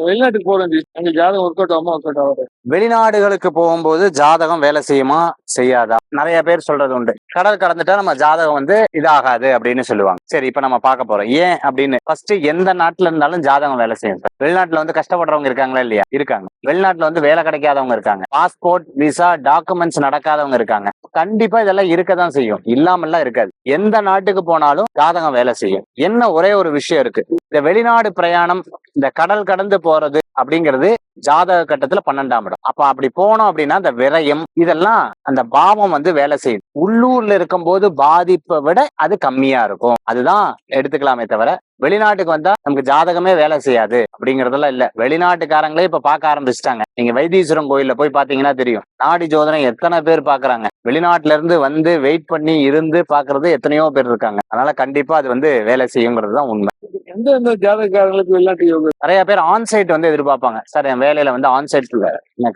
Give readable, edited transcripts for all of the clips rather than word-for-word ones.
வெளிநாட்டுக்கு போறேன் அங்க ஜாதகம் ஒர்க் அவுட் ஆகுமா ஒர்க் அவுட் ஆகுது. வெளிநாடுகளுக்கு போகும்போது ஜாதகம் வேலை செய்யுமா செய்யாதா நிறைய பேர் சொல்றது உண்டு. கடல் கடந்துட்டா நம்ம ஜாதகம் வந்து இதாகாது அப்படின்னு சொல்லுவாங்க. சரி, இப்ப நம்ம பார்க்க போறோம் ஏன் அப்படின்னு. ஃபர்ஸ்ட், எந்த நாட்டுல இருந்தாலும் ஜாதகம் வேலை செய்யும் சார். வெளிநாட்டுல வந்து கஷ்டப்படுறவங்க இருக்காங்களா இல்லையா? இருக்காங்க. வெளிநாட்டுல வந்து வேலை கிடைக்காதவங்க இருக்காங்க. பாஸ்போர்ட், விசா, டாக்குமெண்ட்ஸ் நடக்காதவங்க இருக்காங்க. கண்டிப்பா இதெல்லாம் இருக்கதான் செய்யும், இல்லாமல்லாம் இருக்காது. எந்த நாட்டுக்கு போனாலும் ஜாதகம் வேலை செய்யும். என்ன ஒரே ஒரு விஷயம் இருக்கு, இந்த வெளிநாடு பிரயாணம், இந்த கடல் கடந்து போறது அப்படிங்கிறது ஜாதக கட்டத்துல 12ஆம் இடம். அப்ப அப்படி போனோம் அப்படின்னா அந்த விரயம் இதெல்லாம் அந்த பாவம் வந்து வேலை செய்யும். உள்ளூர்ல இருக்கும் போது பாதிப்பை விட அது கம்மியா இருக்கும். அதுதான் எடுத்துக்கலாமே தவிர வெளிநாட்டுக்கு வந்தா நமக்கு ஜாதகமே வேலை செய்யாது அப்படிங்கறதெல்லாம் இல்ல. வெளிநாட்டுக்காரங்களே இப்ப பார்க்க ஆரம்பிச்சிட்டாங்க. நீங்க வைத்தீஸ்வரன் கோயில்ல போய் பாத்தீங்கன்னா தெரியும், நாடி ஜோதனம் எத்தனை பேர் பாக்குறாங்க. வெளிநாட்டுல இருந்து வந்து வெயிட் பண்ணி இருந்து பாக்குறது எத்தனையோ பேர் இருக்காங்க. அதனால கண்டிப்பா அது வந்து வேலை செய்யுங்கிறதுதான் உண்மை. எந்த ஜாதகக்காரங்களுக்கு வெளிநாட்டு யோகம்? நிறைய பேர் ஆன்சைட் வந்து எதிர்பார்ப்பாங்க. சார், என் வேலையில வந்து ஆன்சைட்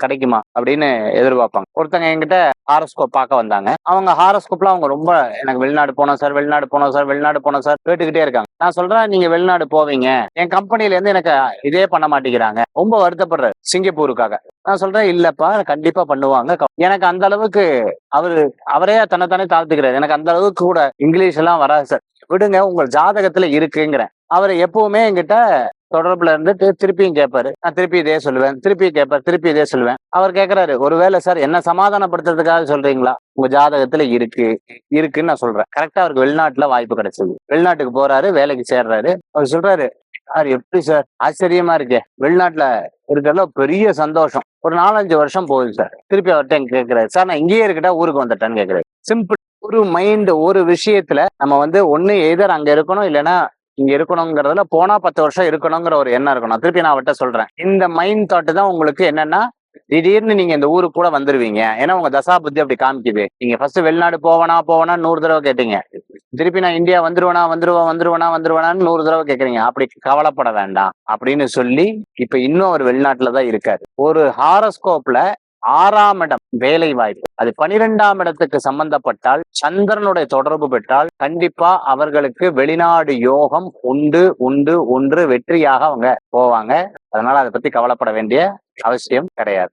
கிடைக்குமா அப்படின்னு எதிர்பார்ப்பாங்க. ஒருத்தங்க என்கிட்ட ஹாரோஸ்கோப் பார்க்க வந்தாங்க. அவங்க ஹாரோஸ்கோப்ல அவங்க ரொம்ப எனக்கு வெளிநாடு போனோம் சார், வெளிநாடு போனோம் சார், வெளிநாடு போனோம் சார் கேட்டுக்கிட்டே இருக்காங்க. நான் சொல்றேன், நீங்க வெளிநாடு போவீங்க, என் கம்பெனில இருந்து எனக்கு இதே பண்ண மாட்டேங்கிறாங்க, ரொம்ப வருத்தப்படுற சிங்கப்பூருக்காக. நான் சொல்றேன், இல்லப்பா கண்டிப்பா பண்ணுவாங்க. எனக்கு அந்த அளவுக்கு அவரே தன்னைத்தானே தாழ்த்துக்கிறாரு. எனக்கு அந்த அளவுக்கு கூட இங்கிலீஷ் எல்லாம் வராது சார், விடுங்க, உங்கள் ஜாதகத்துல இருக்குங்கிறேன். அவர் எப்பவுமே என்கிட்ட தொடர்புல இருந்துட்டு திருப்பியும் கேட்பாரு. நான் திருப்பி இதே சொல்லுவேன், திருப்பி கேட்பாரு, திருப்பி இதே சொல்லுவேன். அவர் கேட்கிறாரு, ஒருவேளை சார் என்ன சமாதானப்படுத்துறதுக்காக சொல்றீங்களா? உங்க ஜாதகத்துல இருக்குன்னு நான் சொல்றேன். கரெக்டா அவருக்கு வெளிநாட்டுல வாய்ப்பு கிடைச்சது. வெளிநாட்டுக்கு போறாரு, வேலைக்கு சேர்றாரு. அவர் சொல்றாரு, சார் எப்படி சார் ஆச்சரியமா இருக்கே, வெளிநாட்டுல இருக்கிறதுல பெரிய சந்தோஷம். ஒரு 4-5 வருஷம் போகுது சார். திருப்பி அவர்கிட்ட கேட்கிறாரு, சார் நான் இங்கேயே இருக்கட்டா ஊருக்கு வந்துட்டேன்னு கேட்கிறாரு. சிம்பிள். ஒரு மைண்ட் ஒரு விஷயத்துல நம்ம வந்து ஒண்ணு எதர் அங்க இருக்கணும், இல்லைன்னா இங்க இருக்கணுங்கிறதுல போனா 10 வருஷம் இருக்கணுங்கிற ஒரு எண்ணம் இருக்கணும். திருப்பி நான் அவர்கிட்ட சொல்றேன், இந்த மைண்ட் தாட் தான் உங்களுக்கு என்னன்னா திடீர்னு நீங்க இந்த ஊருக்கு கூட வந்துருவீங்க. ஏன்னா உங்க தசா புத்தி அப்படி காமிக்குது. நீங்க ஃபர்ஸ்ட் வெளிநாடு போவனா 100 தடவை கேட்டீங்க. திருப்பி நான் இந்தியா வந்துருவேனான்னு 100 தடவை கேட்கறீங்க. அப்படி கவலைப்பட வேண்டாம் அப்படின்னு சொல்லி இப்ப இன்னும் அவர் வெளிநாட்டுலதான் இருக்காரு. ஒரு ஹாரோஸ்கோப்ல 6ஆம் இடம் வேலை வாய்ப்பு, அது 12ஆம் இடத்துக்கு சம்பந்தப்பட்டால் சந்திரனுடைய தொடர்பு பெற்றால் கண்டிப்பா அவர்களுக்கு வெளிநாடு யோகம் ஒன்று வெற்றியாக அவங்க போவாங்க. அதனால அதை பத்தி கவலைப்பட வேண்டிய அவசியம் கிடையாது.